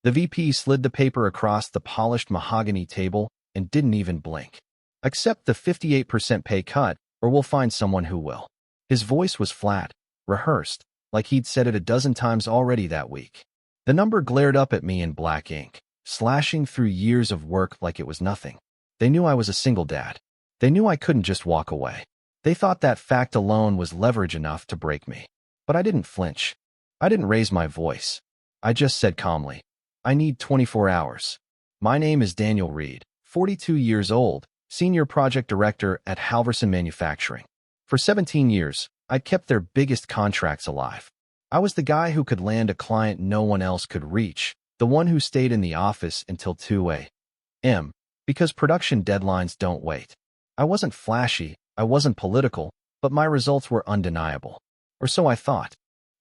The VP slid the paper across the polished mahogany table and didn't even blink. Accept the 58% pay cut, or we'll find someone who will. His voice was flat, rehearsed, like he'd said it a dozen times already that week. The number glared up at me in black ink, slashing through years of work like it was nothing. They knew I was a single dad. They knew I couldn't just walk away. They thought that fact alone was leverage enough to break me. But I didn't flinch. I didn't raise my voice. I just said calmly, I need 24 hours. My name is Daniel Reed, 42 years old, Senior Project Director at Halverson Manufacturing. For 17 years, I'd kept their biggest contracts alive. I was the guy who could land a client no one else could reach, the one who stayed in the office until 2 a.m. because production deadlines don't wait. I wasn't flashy, I wasn't political, but my results were undeniable. Or so I thought.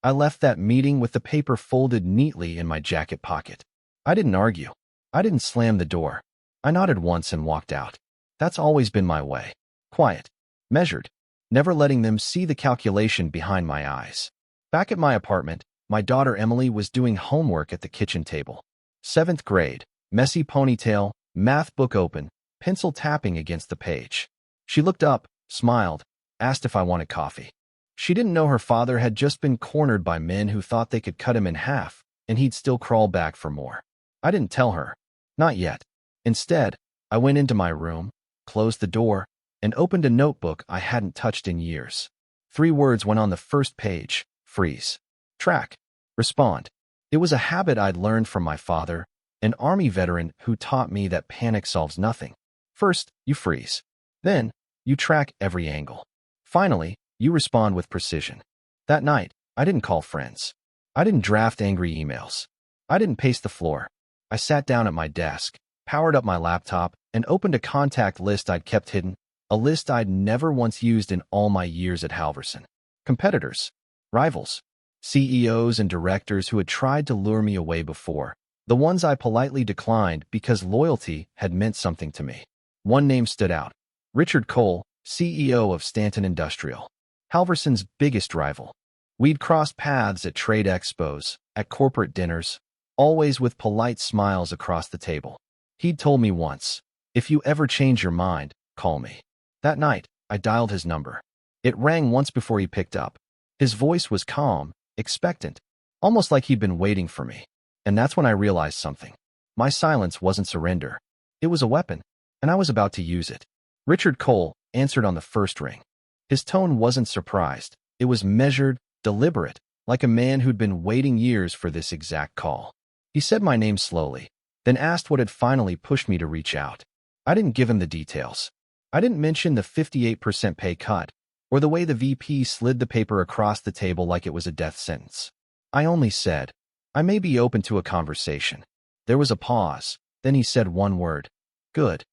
I left that meeting with the paper folded neatly in my jacket pocket. I didn't argue. I didn't slam the door. I nodded once and walked out. That's always been my way. Quiet. Measured. Never letting them see the calculation behind my eyes. Back at my apartment, my daughter Emily was doing homework at the kitchen table. 7th grade. Messy ponytail, math book open, pencil tapping against the page. She looked up, smiled, asked if I wanted coffee. She didn't know her father had just been cornered by men who thought they could cut him in half, and he'd still crawl back for more. I didn't tell her. Not yet. Instead, I went into my room, closed the door, and opened a notebook I hadn't touched in years. 3 words went on the first page: freeze. Track. Respond. It was a habit I'd learned from my father, an Army veteran who taught me that panic solves nothing. First, you freeze. Then, you track every angle. Finally, you respond with precision. That night, I didn't call friends. I didn't draft angry emails. I didn't pace the floor. I sat down at my desk, powered up my laptop, and opened a contact list I'd kept hidden, a list I'd never once used in all my years at Halverson. Competitors, rivals, CEOs and directors who had tried to lure me away before, the ones I politely declined because loyalty had meant something to me. One name stood out: Richard Cole, CEO of Stanton Industrial, Halverson's biggest rival. We'd crossed paths at trade expos, at corporate dinners, always with polite smiles across the table. He'd told me once, if you ever change your mind, call me. That night, I dialed his number. It rang once before he picked up. His voice was calm, expectant, almost like he'd been waiting for me. And that's when I realized something. My silence wasn't surrender. It was a weapon, and I was about to use it. Richard Cole answered on the first ring. His tone wasn't surprised. It was measured, deliberate, like a man who'd been waiting years for this exact call. He said my name slowly, then asked what had finally pushed me to reach out. I didn't give him the details. I didn't mention the 58% pay cut, or the way the VP slid the paper across the table like it was a death sentence. I only said, I may be open to a conversation. There was a pause. Then he said one word: good.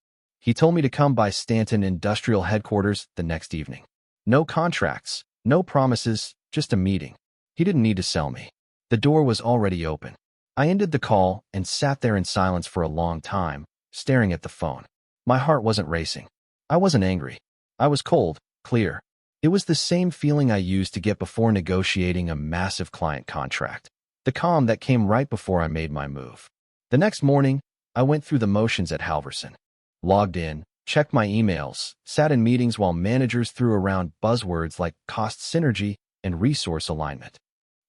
He told me to come by Stanton Industrial Headquarters the next evening. No contracts, no promises, just a meeting. He didn't need to sell me. The door was already open. I ended the call and sat there in silence for a long time, staring at the phone. My heart wasn't racing. I wasn't angry. I was cold, clear. It was the same feeling I used to get before negotiating a massive client contract. The calm that came right before I made my move. The next morning, I went through the motions at Halverson. Logged in, checked my emails, sat in meetings while managers threw around buzzwords like cost synergy and resource alignment.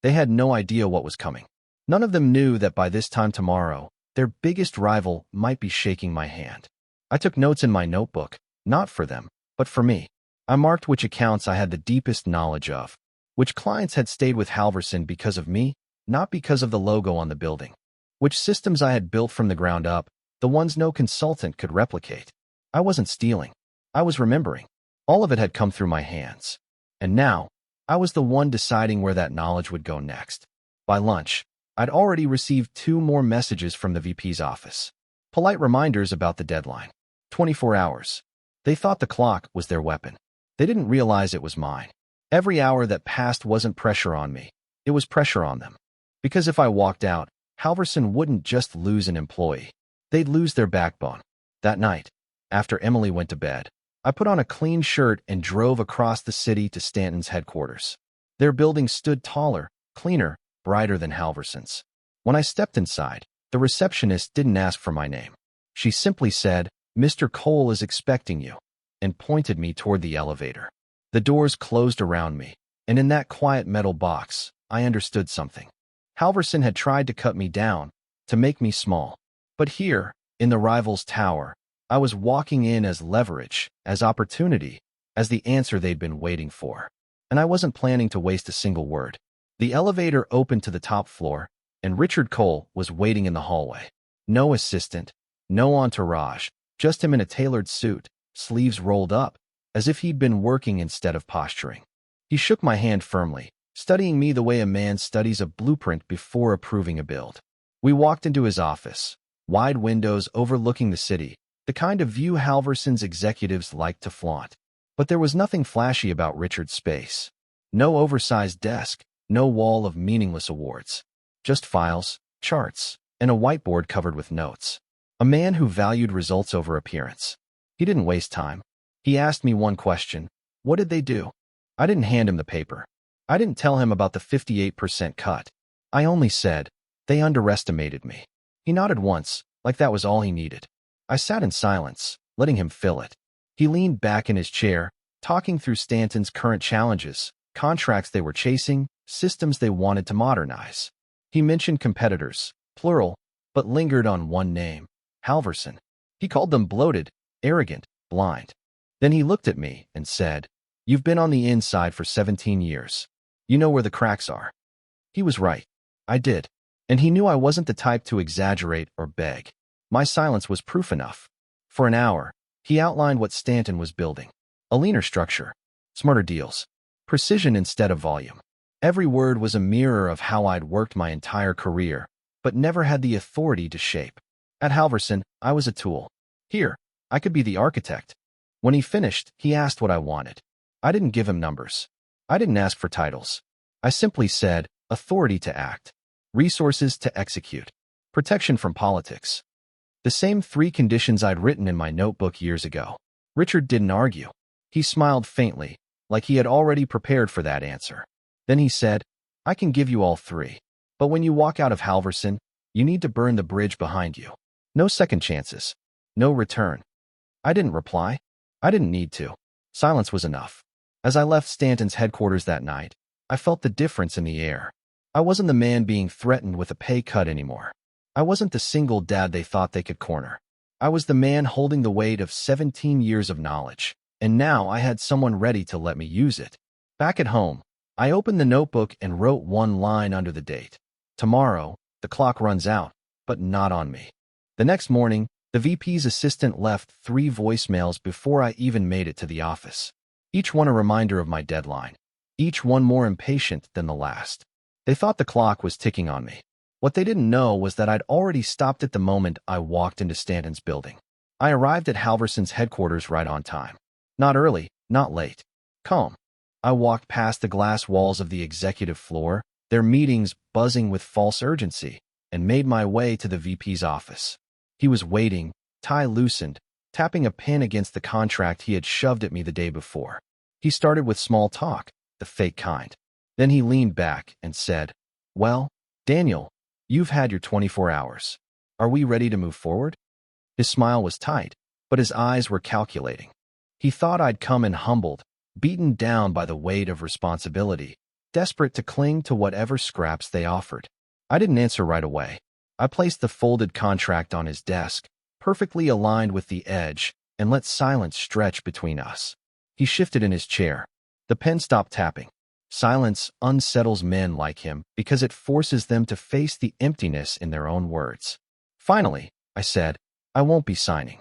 They had no idea what was coming. None of them knew that by this time tomorrow, their biggest rival might be shaking my hand. I took notes in my notebook, not for them, but for me. I marked which accounts I had the deepest knowledge of, which clients had stayed with Halverson because of me, not because of the logo on the building, which systems I had built from the ground up, the ones no consultant could replicate. I wasn't stealing. I was remembering. All of it had come through my hands. And now, I was the one deciding where that knowledge would go next. By lunch, I'd already received 2 more messages from the VP's office. Polite reminders about the deadline. 24 hours. They thought the clock was their weapon. They didn't realize it was mine. Every hour that passed wasn't pressure on me. It was pressure on them. Because if I walked out, Halverson wouldn't just lose an employee. They'd lose their backbone. That night, after Emily went to bed, I put on a clean shirt and drove across the city to Stanton's headquarters. Their building stood taller, cleaner, brighter than Halverson's. When I stepped inside, The receptionist didn't ask for my name. She simply said, "Mr. Cole is expecting you," and pointed me toward the elevator. The doors closed around me, and in that quiet metal box, I understood something. Halverson had tried to cut me down, to make me small. But here, in the rival's tower, I was walking in as leverage, as opportunity, as the answer they'd been waiting for. And I wasn't planning to waste a single word. The elevator opened to the top floor, and Richard Cole was waiting in the hallway. No assistant, no entourage, just him in a tailored suit, sleeves rolled up, as if he'd been working instead of posturing. He shook my hand firmly, studying me the way a man studies a blueprint before approving a build. We walked into his office, wide windows overlooking the city, the kind of view Halverson's executives like to flaunt. But there was nothing flashy about Richard's space. No oversized desk, no wall of meaningless awards. Just files, charts, and a whiteboard covered with notes. A man who valued results over appearance. He didn't waste time. He asked me one question. What did they do? I didn't hand him the paper. I didn't tell him about the 58% cut. I only said, they underestimated me. He nodded once, like that was all he needed. I sat in silence, letting him fill it. He leaned back in his chair, talking through Stanton's current challenges, contracts they were chasing, systems they wanted to modernize. He mentioned competitors, plural, but lingered on one name, Halverson. He called them bloated, arrogant, blind. Then he looked at me and said, "You've been on the inside for 17 years. You know where the cracks are." He was right. I did. And he knew I wasn't the type to exaggerate or beg. My silence was proof enough. For an hour, he outlined what Stanton was building. A leaner structure, smarter deals, precision instead of volume. Every word was a mirror of how I'd worked my entire career, but never had the authority to shape. At Halverson, I was a tool. Here, I could be the architect. When he finished, he asked what I wanted. I didn't give him numbers. I didn't ask for titles. I simply said, authority to act, resources to execute, protection from politics. The same 3 conditions I'd written in my notebook years ago. Richard didn't argue. He smiled faintly, like he had already prepared for that answer. Then he said, "I can give you all 3. But when you walk out of Halverson, you need to burn the bridge behind you. No second chances. No return." I didn't reply. I didn't need to. Silence was enough. As I left Stanton's headquarters that night, I felt the difference in the air. I wasn't the man being threatened with a pay cut anymore. I wasn't the single dad they thought they could corner. I was the man holding the weight of 17 years of knowledge, and now I had someone ready to let me use it. Back at home, I opened the notebook and wrote one line under the date. Tomorrow, the clock runs out, but not on me. The next morning, the VP's assistant left 3 voicemails before I even made it to the office. Each one a reminder of my deadline. Each one more impatient than the last. They thought the clock was ticking on me. What they didn't know was that I'd already stopped at the moment I walked into Stanton's building. I arrived at Halverson's headquarters right on time. Not early, not late. Calm. I walked past the glass walls of the executive floor, their meetings buzzing with false urgency, and made my way to the VP's office. He was waiting, tie loosened, tapping a pen against the contract he had shoved at me the day before. He started with small talk, the fake kind. Then he leaned back and said, "Well, Daniel, you've had your 24 hours. Are we ready to move forward?" His smile was tight, but his eyes were calculating. He thought I'd come in humbled, beaten down by the weight of responsibility, desperate to cling to whatever scraps they offered. I didn't answer right away. I placed the folded contract on his desk, perfectly aligned with the edge, and let silence stretch between us. He shifted in his chair. The pen stopped tapping. Silence unsettles men like him because it forces them to face the emptiness in their own words. Finally, I said, "I won't be signing."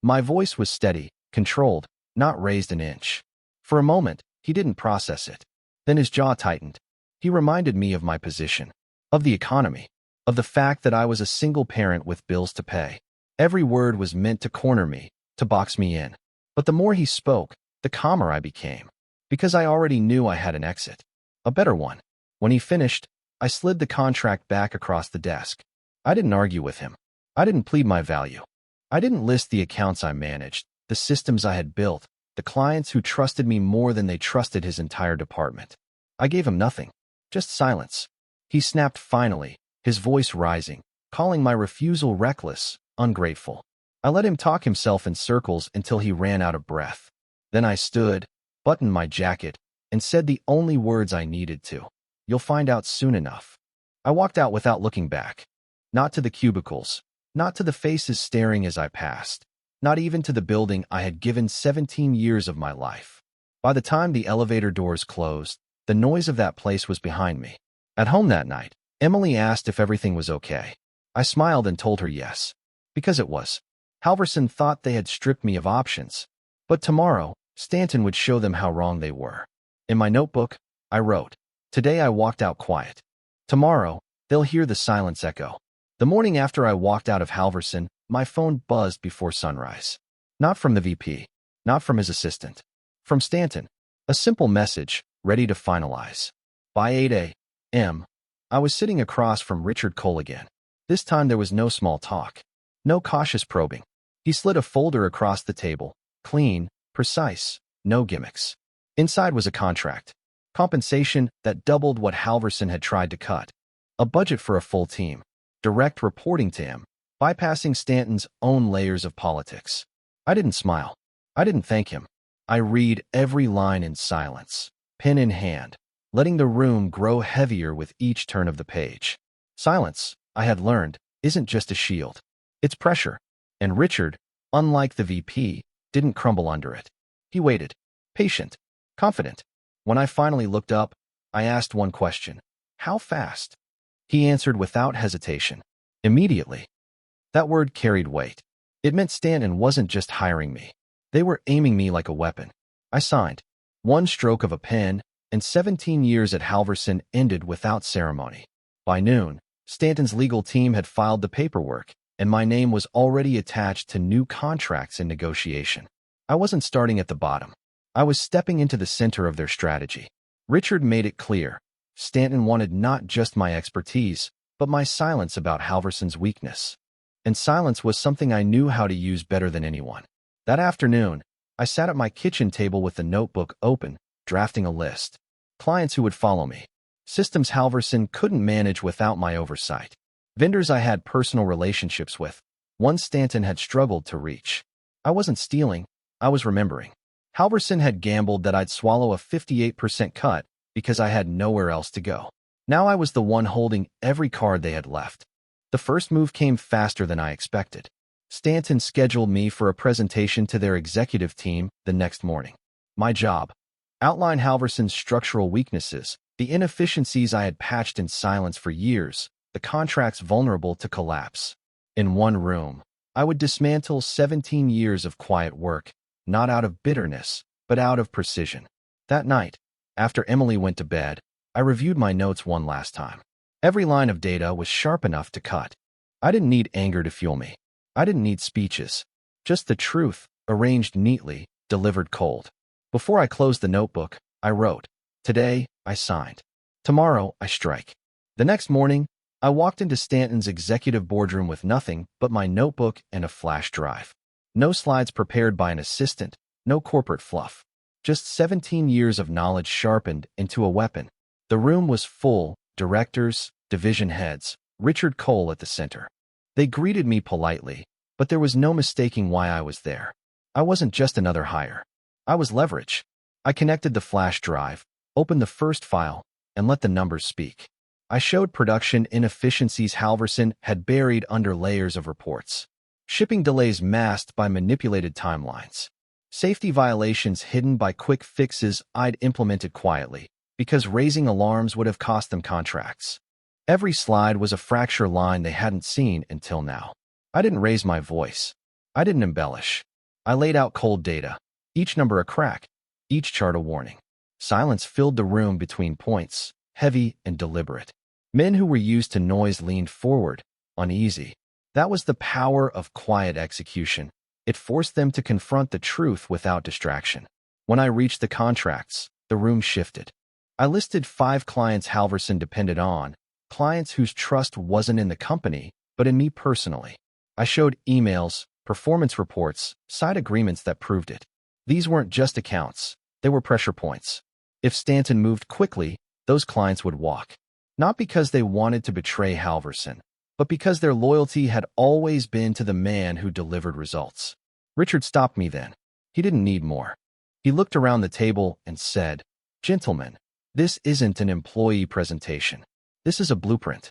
My voice was steady, controlled, not raised an inch. For a moment, he didn't process it. Then his jaw tightened. He reminded me of my position, of the economy, of the fact that I was a single parent with bills to pay. Every word was meant to corner me, to box me in. But the more he spoke, the calmer I became, because I already knew I had an exit, a better one. When he finished, I slid the contract back across the desk. I didn't argue with him. I didn't plead my value. I didn't list the accounts I managed, the systems I had built, the clients who trusted me more than they trusted his entire department. I gave him nothing, just silence. He snapped finally, his voice rising. calling my refusal reckless, ungrateful. I let him talk himself in circles until he ran out of breath. Then I stood, buttoned my jacket, and said the only words I needed to. You'll find out soon enough. I walked out without looking back. Not to the cubicles, not to the faces staring as I passed, not even to the building I had given 17 years of my life. By the time the elevator doors closed, the noise of that place was behind me. At home that night, Emily asked if everything was okay. I smiled and told her yes. Because it was. Halverson thought they had stripped me of options. But tomorrow, Stanton would show them how wrong they were. In my notebook, I wrote, "Today I walked out quiet. Tomorrow, they'll hear the silence echo." The morning after I walked out of Halverson, my phone buzzed before sunrise. Not from the VP, not from his assistant. From Stanton. A simple message, ready to finalize. By 8 a.m., I was sitting across from Richard Cole again. This time there was no small talk. No cautious probing. He slid a folder across the table. Clean, precise, no gimmicks. Inside was a contract. Compensation that doubled what Halverson had tried to cut. A budget for a full team. Direct reporting to him, bypassing Stanton's own layers of politics. I didn't smile. I didn't thank him. I read every line in silence, pen in hand, letting the room grow heavier with each turn of the page. Silence, I had learned, isn't just a shield. It's pressure. And Richard, unlike the VP, didn't crumble under it. He waited, patient, confident. When I finally looked up, I asked one question. How fast? He answered without hesitation. Immediately. That word carried weight. It meant Stanton wasn't just hiring me. They were aiming me like a weapon. I signed. One stroke of a pen, and 17 years at Halverson ended without ceremony. By noon, Stanton's legal team had filed the paperwork, and my name was already attached to new contracts in negotiation. I wasn't starting at the bottom. I was stepping into the center of their strategy. Richard made it clear. Stanton wanted not just my expertise, but my silence about Halverson's weakness. And silence was something I knew how to use better than anyone. That afternoon, I sat at my kitchen table with the notebook open, drafting a list. Clients who would follow me. Systems Halverson couldn't manage without my oversight. Vendors I had personal relationships with. One Stanton had struggled to reach. I wasn't stealing, I was remembering. Halverson had gambled that I'd swallow a 58% cut because I had nowhere else to go. Now I was the one holding every card they had left. The first move came faster than I expected. Stanton scheduled me for a presentation to their executive team the next morning. My job: outline Halverson's structural weaknesses, the inefficiencies I had patched in silence for years, the contracts vulnerable to collapse. In one room, I would dismantle 17 years of quiet work, not out of bitterness, but out of precision. That night, after Emily went to bed, I reviewed my notes one last time. Every line of data was sharp enough to cut. I didn't need anger to fuel me. I didn't need speeches. Just the truth, arranged neatly, delivered cold. Before I closed the notebook, I wrote, "Today, I signed. Tomorrow, I strike." The next morning, I walked into Stanton's executive boardroom with nothing but my notebook and a flash drive. No slides prepared by an assistant, no corporate fluff. Just 17 years of knowledge sharpened into a weapon. The room was full, directors, division heads, Richard Cole at the center. They greeted me politely, but there was no mistaking why I was there. I wasn't just another hire. I was leverage. I connected the flash drive, opened the first file, and let the numbers speak. I showed production inefficiencies Halverson had buried under layers of reports. Shipping delays masked by manipulated timelines. Safety violations hidden by quick fixes I'd implemented quietly, because raising alarms would have cost them contracts. Every slide was a fracture line they hadn't seen until now. I didn't raise my voice. I didn't embellish. I laid out cold data, each number a crack, each chart a warning. Silence filled the room between points, heavy and deliberate. Men who were used to noise leaned forward, uneasy. That was the power of quiet execution. It forced them to confront the truth without distraction. When I reached the contracts, the room shifted. I listed 5 clients Halverson depended on, clients whose trust wasn't in the company, but in me personally. I showed emails, performance reports, side agreements that proved it. These weren't just accounts, they were pressure points. If Stanton moved quickly, those clients would walk. Not because they wanted to betray Halverson, but because their loyalty had always been to the man who delivered results. Richard stopped me then. He didn't need more. He looked around the table and said, "Gentlemen, this isn't an employee presentation. This is a blueprint."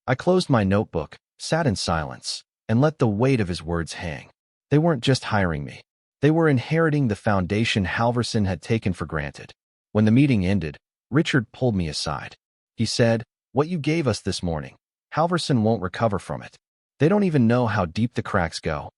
I closed my notebook, sat in silence, and let the weight of his words hang. They weren't just hiring me. They were inheriting the foundation Halverson had taken for granted. When the meeting ended, Richard pulled me aside. He said, "What you gave us this morning, Halverson won't recover from it. They don't even know how deep the cracks go."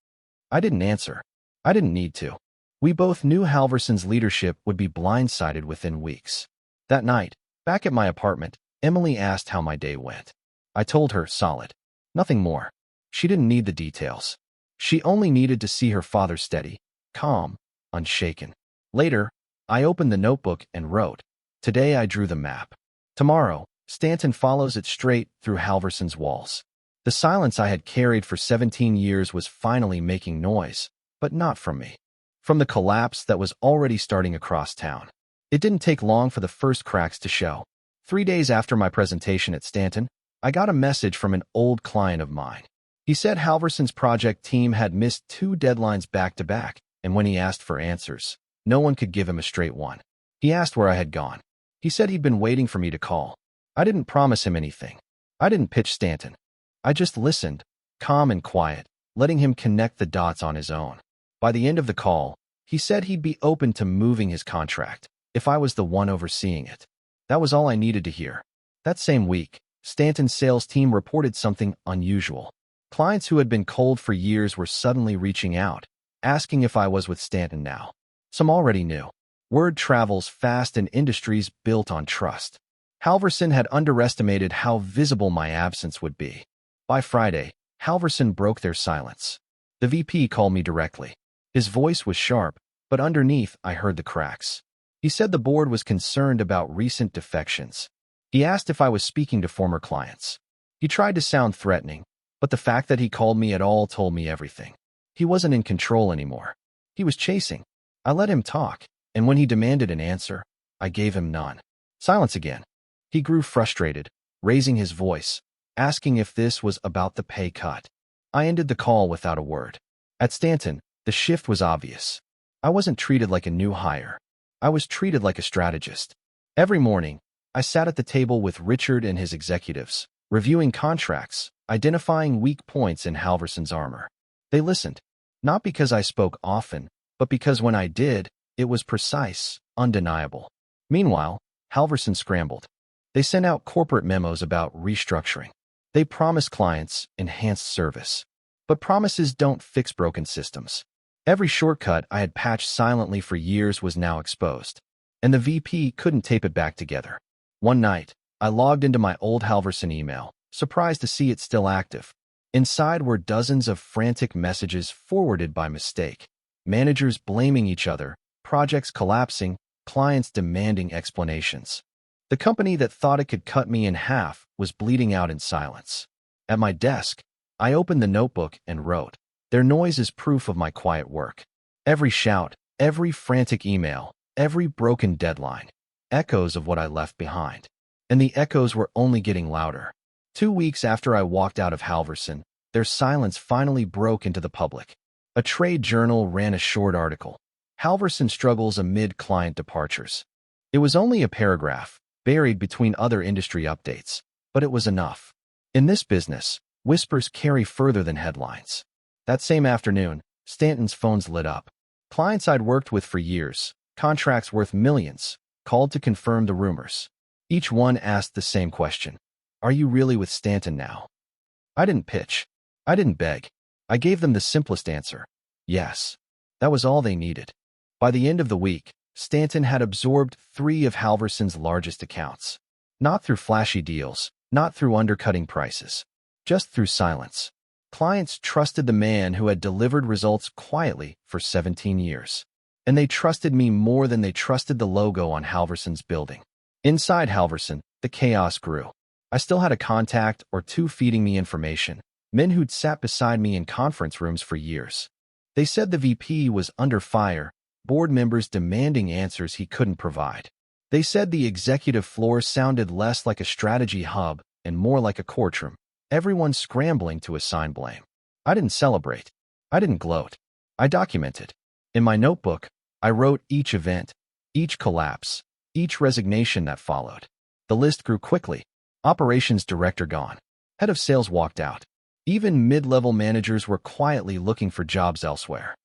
I didn't answer. I didn't need to. We both knew Halverson's leadership would be blindsided within weeks. That night, back at my apartment, Emily asked how my day went. I told her, solid. Nothing more. She didn't need the details. She only needed to see her father steady, calm, unshaken. Later, I opened the notebook and wrote, "Today I drew the map. Tomorrow, Stanton follows it straight through Halverson's walls." The silence I had carried for 17 years was finally making noise, but not from me. From the collapse that was already starting across town. It didn't take long for the first cracks to show. 3 days after my presentation at Stanton, I got a message from an old client of mine. He said Halverson's project team had missed 2 deadlines back-to-back, and when he asked for answers, no one could give him a straight one. He asked where I had gone. He said he'd been waiting for me to call. I didn't promise him anything. I didn't pitch Stanton. I just listened, calm and quiet, letting him connect the dots on his own. By the end of the call, he said he'd be open to moving his contract, if I was the one overseeing it. That was all I needed to hear. That same week, Stanton's sales team reported something unusual. Clients who had been cold for years were suddenly reaching out, asking if I was with Stanton now. Some already knew. Word travels fast in industries built on trust. Halverson had underestimated how visible my absence would be. By Friday, Halverson broke their silence. The VP called me directly. His voice was sharp, but underneath I heard the cracks. He said the board was concerned about recent defections. He asked if I was speaking to former clients. He tried to sound threatening, but the fact that he called me at all told me everything. He wasn't in control anymore. He was chasing. I let him talk, and when he demanded an answer, I gave him none. Silence again. He grew frustrated, raising his voice, asking if this was about the pay cut. I ended the call without a word. At Stanton, the shift was obvious. I wasn't treated like a new hire. I was treated like a strategist. Every morning, I sat at the table with Richard and his executives, reviewing contracts, identifying weak points in Halverson's armor. They listened, not because I spoke often, but because when I did, it was precise, undeniable. Meanwhile, Halverson scrambled. They sent out corporate memos about restructuring. They promised clients enhanced service. But promises don't fix broken systems. Every shortcut I had patched silently for years was now exposed, and the VP couldn't tape it back together. One night, I logged into my old Halverson email, surprised to see it still active. Inside were dozens of frantic messages forwarded by mistake. Managers blaming each other, projects collapsing, clients demanding explanations. The company that thought it could cut me in half was bleeding out in silence. At my desk, I opened the notebook and wrote, "Their noise is proof of my quiet work." Every shout, every frantic email, every broken deadline, echoes of what I left behind. And the echoes were only getting louder. 2 weeks after I walked out of Halverson, their silence finally broke into the public. A trade journal ran a short article, "Halverson struggles amid client departures." It was only a paragraph, buried between other industry updates, but it was enough. In this business, whispers carry further than headlines. That same afternoon, Stanton's phones lit up. Clients I'd worked with for years, contracts worth millions, called to confirm the rumors. Each one asked the same question. "Are you really with Stanton now?" I didn't pitch. I didn't beg. I gave them the simplest answer. Yes. That was all they needed. By the end of the week, Stanton had absorbed 3 of Halverson's largest accounts. Not through flashy deals, not through undercutting prices, just through silence. Clients trusted the man who had delivered results quietly for 17 years. And they trusted me more than they trusted the logo on Halverson's building. Inside Halverson, the chaos grew. I still had a contact or 2 feeding me information, men who'd sat beside me in conference rooms for years. They said the VP was under fire, board members demanding answers he couldn't provide. They said the executive floor sounded less like a strategy hub and more like a courtroom. everyone scrambling to assign blame. I didn't celebrate. I didn't gloat. I documented. In my notebook, I wrote each event, each collapse, each resignation that followed. The list grew quickly. Operations director gone. Head of sales walked out. Even mid-level managers were quietly looking for jobs elsewhere.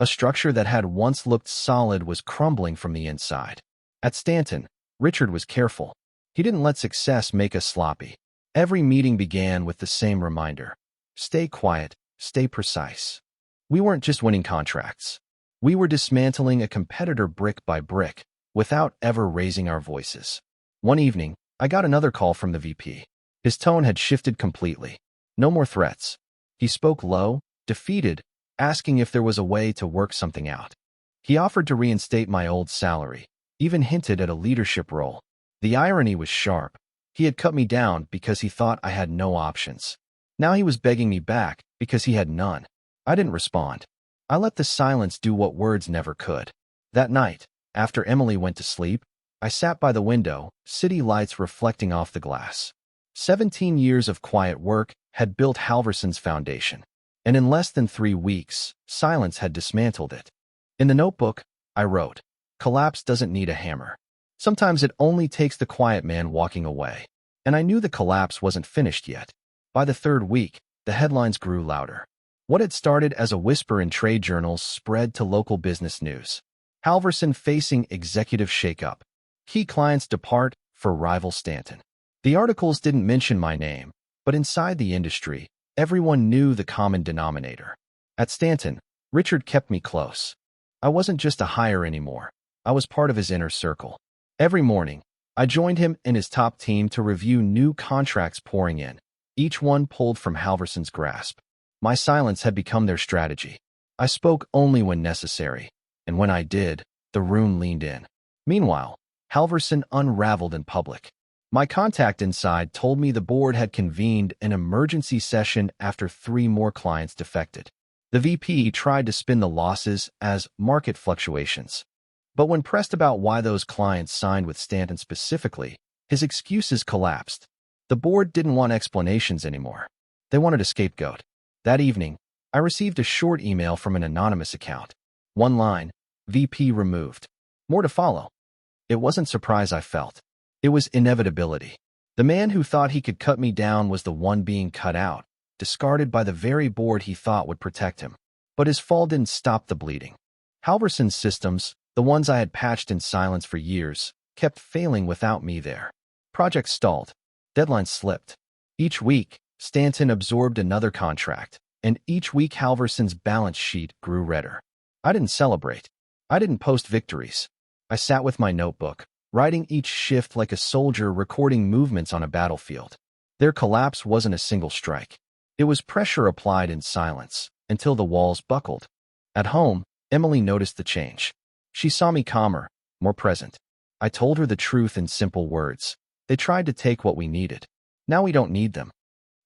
A structure that had once looked solid was crumbling from the inside. At Stanton, Richard was careful. He didn't let success make us sloppy. Every meeting began with the same reminder. Stay quiet, stay precise. We weren't just winning contracts. We were dismantling a competitor brick by brick, without ever raising our voices. One evening, I got another call from the VP. His tone had shifted completely. No more threats. He spoke low, defeated, asking if there was a way to work something out. He offered to reinstate my old salary, even hinted at a leadership role. The irony was sharp. He had cut me down because he thought I had no options. Now he was begging me back because he had none. I didn't respond. I let the silence do what words never could. That night, after Emily went to sleep, I sat by the window, city lights reflecting off the glass. 17 years of quiet work had built Halverson's foundation, and in less than 3 weeks, silence had dismantled it. In the notebook, I wrote, "Collapse doesn't need a hammer. Sometimes it only takes the quiet man walking away." And I knew the collapse wasn't finished yet. By the 3rd week, the headlines grew louder. What had started as a whisper in trade journals spread to local business news. Halverson facing executive shakeup. Key clients depart for rival Stanton. The articles didn't mention my name, but inside the industry, everyone knew the common denominator. At Stanton, Richard kept me close. I wasn't just a hire anymore. I was part of his inner circle. Every morning, I joined him and his top team to review new contracts pouring in, each one pulled from Halverson's grasp. My silence had become their strategy. I spoke only when necessary, and when I did, the room leaned in. Meanwhile, Halverson unraveled in public. My contact inside told me the board had convened an emergency session after 3 more clients defected. The VP tried to spin the losses as market fluctuations. But when pressed about why those clients signed with Stanton specifically, his excuses collapsed. The board didn't want explanations anymore. They wanted a scapegoat. That evening, I received a short email from an anonymous account. One line, VP removed. More to follow. It wasn't surprise I felt. It was inevitability. The man who thought he could cut me down was the one being cut out, discarded by the very board he thought would protect him. But his fall didn't stop the bleeding. Halverson's systems, the ones I had patched in silence for years, kept failing without me there. Projects stalled. Deadlines slipped. Each week, Stanton absorbed another contract, and each week Halverson's balance sheet grew redder. I didn't celebrate. I didn't post victories. I sat with my notebook, writing each shift like a soldier recording movements on a battlefield. Their collapse wasn't a single strike. It was pressure applied in silence, until the walls buckled. At home, Emily noticed the change. She saw me calmer, more present. I told her the truth in simple words. They tried to take what we needed. Now we don't need them.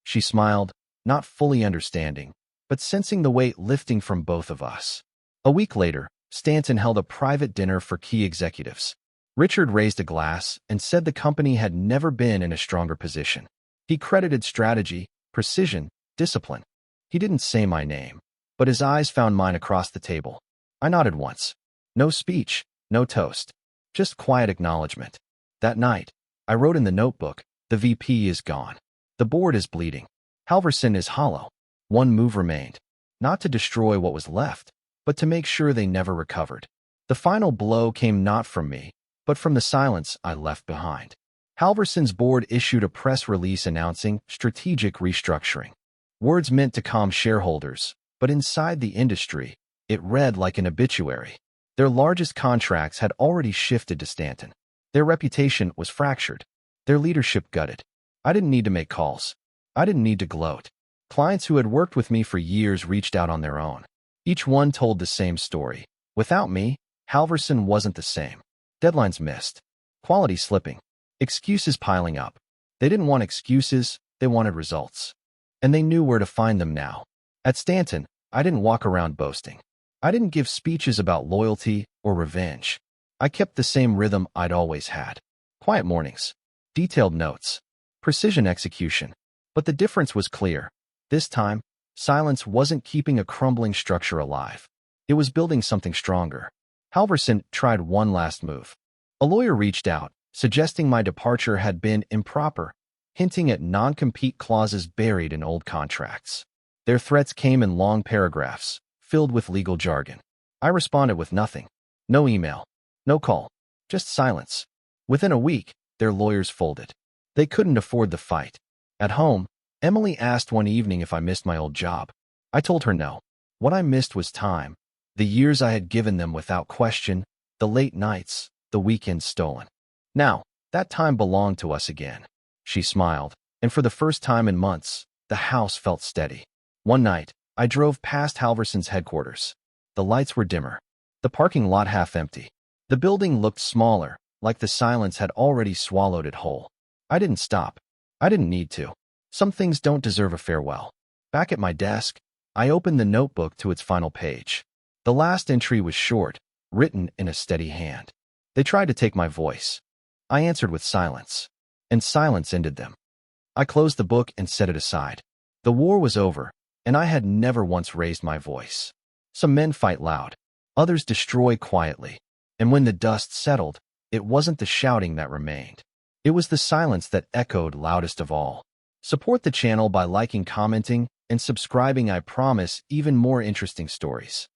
She smiled, not fully understanding, but sensing the weight lifting from both of us. A week later, Stanton held a private dinner for key executives. Richard raised a glass and said the company had never been in a stronger position. He credited strategy, precision, discipline. He didn't say my name, but his eyes found mine across the table. I nodded once. No speech, no toast, just quiet acknowledgement. That night, I wrote in the notebook, the VP is gone. The board is bleeding. Halverson is hollow. One move remained. Not to destroy what was left, but to make sure they never recovered. The final blow came not from me, but from the silence I left behind. Halverson's board issued a press release announcing strategic restructuring. Words meant to calm shareholders, but inside the industry, it read like an obituary. Their largest contracts had already shifted to Stanton. Their reputation was fractured. Their leadership gutted. I didn't need to make calls. I didn't need to gloat. Clients who had worked with me for years reached out on their own. Each one told the same story. Without me, Halverson wasn't the same. Deadlines missed. Quality slipping. Excuses piling up. They didn't want excuses, they wanted results. And they knew where to find them now. At Stanton, I didn't walk around boasting. I didn't give speeches about loyalty or revenge. I kept the same rhythm I'd always had. Quiet mornings. Detailed notes. Precision execution. But the difference was clear. This time, silence wasn't keeping a crumbling structure alive. It was building something stronger. Halverson tried one last move. A lawyer reached out, suggesting my departure had been improper, hinting at non-compete clauses buried in old contracts. Their threats came in long paragraphs, filled with legal jargon. I responded with nothing. No email. No call. Just silence. Within a week, their lawyers folded. They couldn't afford the fight. At home, Emily asked one evening if I missed my old job. I told her no. What I missed was time. The years I had given them without question, the late nights, the weekends stolen. Now, that time belonged to us again. She smiled, and for the first time in months, the house felt steady. One night, I drove past Halverson's headquarters. The lights were dimmer. The parking lot half empty. The building looked smaller, like the silence had already swallowed it whole. I didn't stop. I didn't need to. Some things don't deserve a farewell. Back at my desk, I opened the notebook to its final page. The last entry was short, written in a steady hand. They tried to take my voice. I answered with silence. And silence ended them. I closed the book and set it aside. The war was over, and I had never once raised my voice. Some men fight loud. Others destroy quietly. And when the dust settled, it wasn't the shouting that remained. It was the silence that echoed loudest of all. Support the channel by liking, commenting, and subscribing. I promise even more interesting stories.